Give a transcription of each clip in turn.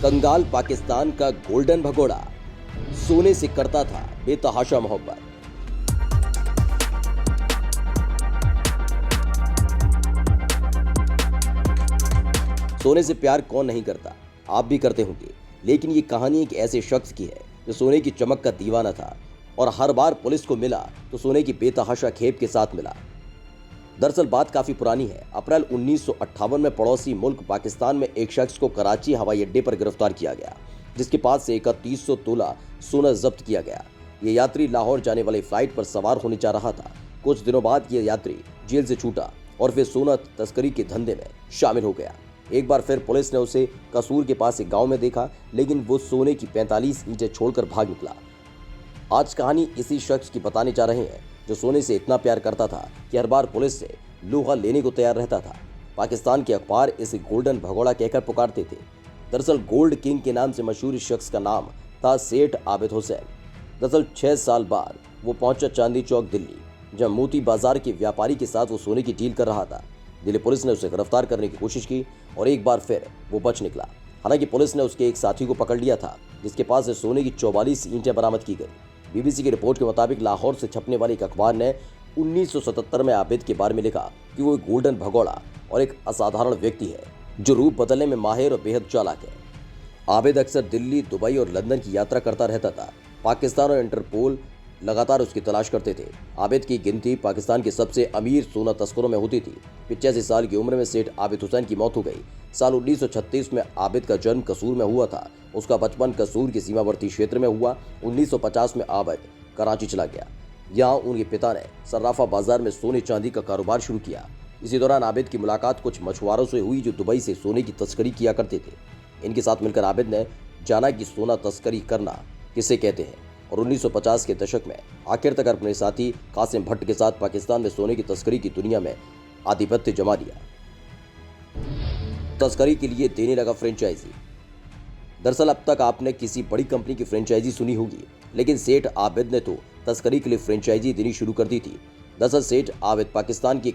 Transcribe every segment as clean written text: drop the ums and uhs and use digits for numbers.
कंगाल पाकिस्तान का गोल्डन भगोड़ा सोने से करता था बेतहाशा मोहब्बत। सोने से प्यार कौन नहीं करता, आप भी करते होंगे, लेकिन ये कहानी एक ऐसे शख्स की है जो सोने की चमक का दीवाना था और हर बार पुलिस को मिला तो सोने की बेतहाशा खेप के साथ मिला। दरअसल बात काफी पुरानी है। अप्रैल 1958 में पड़ोसी मुल्क पाकिस्तान में एक शख्स को कराची हवाई अड्डे पर गिरफ्तार किया गया, जिसके पास से 3100 तोला सोना जब्त किया गया। ये यात्री लाहौर जाने वाली फ्लाइट पर सवार होने जा रहा था। कुछ दिनों बाद ये यात्री जेल से छूटा और फिर सोना तस्करी के धंधे में शामिल हो गया। एक बार फिर पुलिस ने उसे कसूर के पास एक गांव में देखा, लेकिन वो सोने की 45 ईंटें छोड़कर भाग निकला। आज कहानी इसी शख्स की बताने जा रहे हैं जो सोने से इतना प्यार करता था कि हर बार पुलिस से लोहा लेने को तैयार रहता था। पाकिस्तान के अखबार इसे गोल्डन भगोड़ा कहकर पुकारते थे। दरअसल गोल्ड किंग के नाम से मशहूर इस शख्स का नाम था सेठ आबिद हुसैन। दरअसल 6 साल बाद वो पहुंचा चांदनी चौक दिल्ली, जहां मोती बाजार के व्यापारी के साथ वो सोने की डील कर रहा था। दिल्ली पुलिस ने उसे गिरफ्तार करने की कोशिश की और एक बार फिर वो बच निकला। हालांकि पुलिस ने उसके एक साथी को पकड़ लिया था, जिसके पास से सोने की 44 ईंटें बरामद की गई। बीबीसी की रिपोर्ट के मुताबिक लाहौर से छपने वाले एक अखबार ने 1977 में आबिद के बारे में लिखा कि वो एक गोल्डन भगोड़ा और एक असाधारण व्यक्ति है जो रूप बदलने में माहिर और बेहद चालाक है। आबिद अक्सर दिल्ली, दुबई और लंदन की यात्रा करता रहता था। पाकिस्तान और इंटरपोल लगातार उसकी तलाश करते थे। आबिद की गिनती पाकिस्तान के सबसे अमीर सोना तस्करों में होती थी। 85 साल की उम्र में सेठ आबिद हुसैन की मौत हो गई। साल 1936 में आबिद का जन्म कसूर में हुआ था। उसका बचपन कसूर के सीमावर्ती क्षेत्र में हुआ। 1950 में आबिद कराची चला गया। यहाँ उनके पिता ने सर्राफा बाजार में सोने चांदी का कारोबार शुरू किया। इसी दौरान आबिद की मुलाकात कुछ मछुआरों से हुई जो दुबई से सोने की तस्करी किया करते थे। इनके साथ मिलकर आबिद ने जाना कि सोना तस्करी करना किसे कहते हैं और 1950 के दशक में आखिर तक अपने साथी कासिम भट्ट के साथ पाकिस्तान में सोने की तस्करी की दुनिया में आधिपत्य जमा लिया। तस्करी के लिए देने लगा फ्रेंचाइजी। दरअसल अब तक आपने किसी बड़ी कंपनी की फ्रेंचाइजी सुनी होगी, लेकिन सेठ आबिद ने तो तस्करी के लिए फ्रेंचाइजी देनी शुरू कर दी थी। दरअसल सेठ आबिद पाकिस्तान की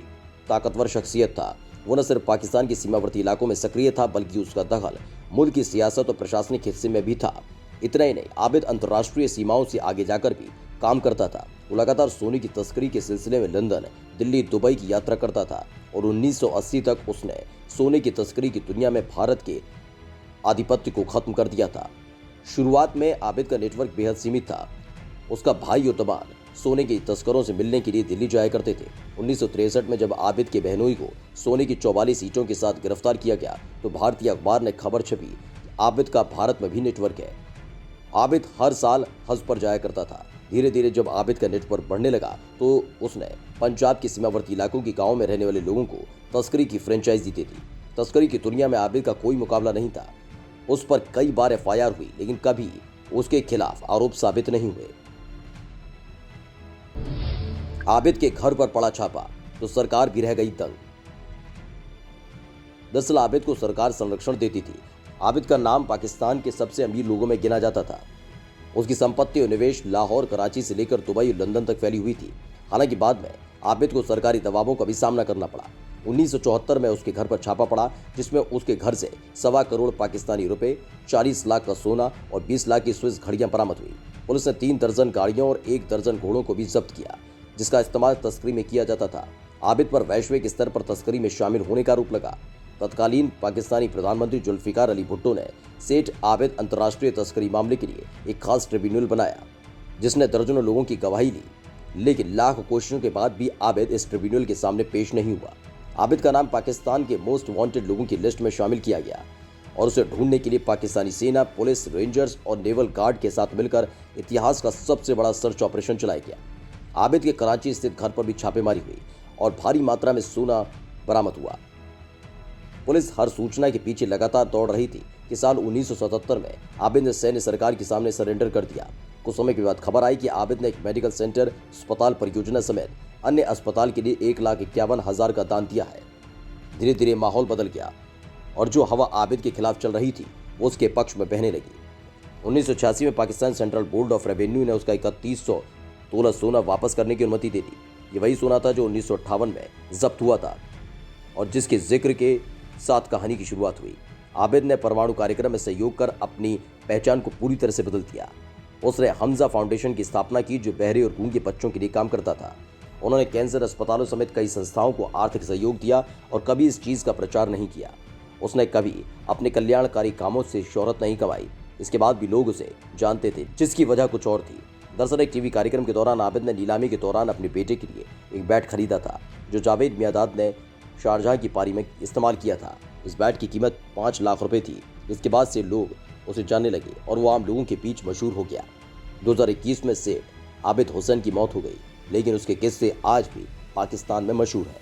ताकतवर शख्सियत था। वो न सिर्फ पाकिस्तान के सीमावर्ती इलाकों में सक्रिय था, बल्कि उसका दखल मुल्क की सियासत और प्रशासनिक हिस्से में भी था। इतना ही नहीं, आबिद अंतर्राष्ट्रीय सीमाओं से आगे जाकर भी काम करता था। वो लगातार सोने की तस्करी के सिलसिले में लंदन, दिल्ली, दुबई की यात्रा करता था और 1980 तक उसने सोने की तस्करी की दुनिया में भारत के आधिपत्य को खत्म कर दिया था। शुरुआत में आबिद का नेटवर्क बेहद सीमित था। उसका भाई और दबान सोने के तस्करों से मिलने के लिए दिल्ली जाया करते थे। 1963 में जब आबिद के बहनोई को सोने की 44 ईंटों के साथ गिरफ्तार किया गया तो भारतीय अखबार ने खबर छपी, आबिद का भारत में भी नेटवर्क है। आबिद हर साल हज पर जाया करता था। धीरे धीरे जब आबिद का नेटवर्क बढ़ने लगा तो उसने पंजाब के सीमावर्ती इलाकों के गांव में रहने वाले लोगों को तस्करी की फ्रेंचाइजी दी थी। तस्करी की दुनिया में आबिद का कोई मुकाबला नहीं था। उस पर कई बार एफआईआर हुई, लेकिन कभी उसके खिलाफ आरोप साबित नहीं हुए। आबिद के घर पर पड़ा छापा तो सरकार भी रह गई दंग। दरअसल आबिद को सरकार संरक्षण देती थी। आबिद का नाम पाकिस्तान के सबसे अमीर लोगों में गिना जाता था। उसकी संपत्ति और निवेश लाहौर, कराची से लेकर दुबई और लंदन तक फैली हुई थी। हालांकि बाद में आबिद को सरकारी दबावों का भी सामना करना पड़ा। 1974 में उसके घर पर छापा पड़ा, जिसमें उसके घर से 1.25 करोड़ पाकिस्तानी रुपए, 40 लाख का सोना और 20 लाख की स्विस घड़ियां बरामद हुई। पुलिस ने 3 दर्जन गाड़ियों और 1 दर्जन घोड़ों को भी जब्त किया, जिसका इस्तेमाल तस्करी में किया जाता था। आबिद पर वैश्विक स्तर पर तस्करी में शामिल होने का आरोप लगा। तत्कालीन पाकिस्तानी प्रधानमंत्री जुल्फिकार अली भुट्टो ने सेठ आबिद अंतर्राष्ट्रीय तस्करी मामले के लिए एक खास ट्रिब्यूनल बनाया, जिसने दर्जनों लोगों की गवाही ली। लेकिन लाख कोशिशों के बाद भी आबिद इस ट्रिब्यूनल के सामने पेश नहीं हुआ। आबिद का नाम पाकिस्तान के मोस्ट वांटेड लोगों की लिस्ट में शामिल किया गया और उसे ढूंढने के लिए पाकिस्तानी सेना, पुलिस, रेंजर्स और नेवल गार्ड के साथ मिलकर इतिहास का सबसे बड़ा सर्च ऑपरेशन चलाया गया। आबिद के कराची स्थित घर पर भी छापेमारी हुई और भारी मात्रा में सोना बरामद हुआ। पुलिस हर सूचना के पीछे लगातार दौड़ रही थी कि साल 1977 में आबिद ने सैन्य सरकार के सामने सरेंडर कर दिया। कुछ समय के बाद खबर आई कि आबिद ने एक मेडिकल सेंटर, अस्पताल परियोजना समेत अन्य अस्पताल के लिए 1,51,000 का दान दिया है। धीरे धीरे माहौल बदल गया और जो हवा आबिद के खिलाफ चल रही थी वो उसके पक्ष में बहने लगी। 1986 में Pakistan central board of revenue ने उसका 3100 तोला सोना वापस करने की अनुमति दे दी। ये वही सोना था जो 1958 में जब्त हुआ था और जिसके जिक्र के साथ कहानी की शुरुआत हुई। आबिद ने परमाणु कार्यक्रम में सहयोग कर अपनी पहचान को पूरी तरह से बदल दिया। उसने हमजा फाउंडेशन की स्थापना की, जो बहरे और गूंगे बच्चों के लिए काम करता था। उन्होंने कैंसर अस्पतालों समेत कई संस्थाओं को आर्थिक सहयोग दिया और कभी इस चीज का प्रचार नहीं किया। उसने कभी अपने कल्याणकारी कामों से शोहरत नहीं कमाई। इसके बाद भी लोग उसे जानते थे, जिसकी वजह कुछ और थी। दरअसल एक टीवी कार्यक्रम के दौरान आबिद ने नीलामी के दौरान अपने बेटे के लिए एक बैट खरीदा था, जो जावेद मियांदाद ने शारजाह की पारी में इस्तेमाल किया था। इस बैट की कीमत 5 लाख रुपए थी, जिसके बाद से लोग उसे जानने लगे और वो आम लोगों के बीच मशहूर हो गया। 2021 में सेठ आबिद हुसैन की मौत हो गई, लेकिन उसके किस्से आज भी पाकिस्तान में मशहूर है।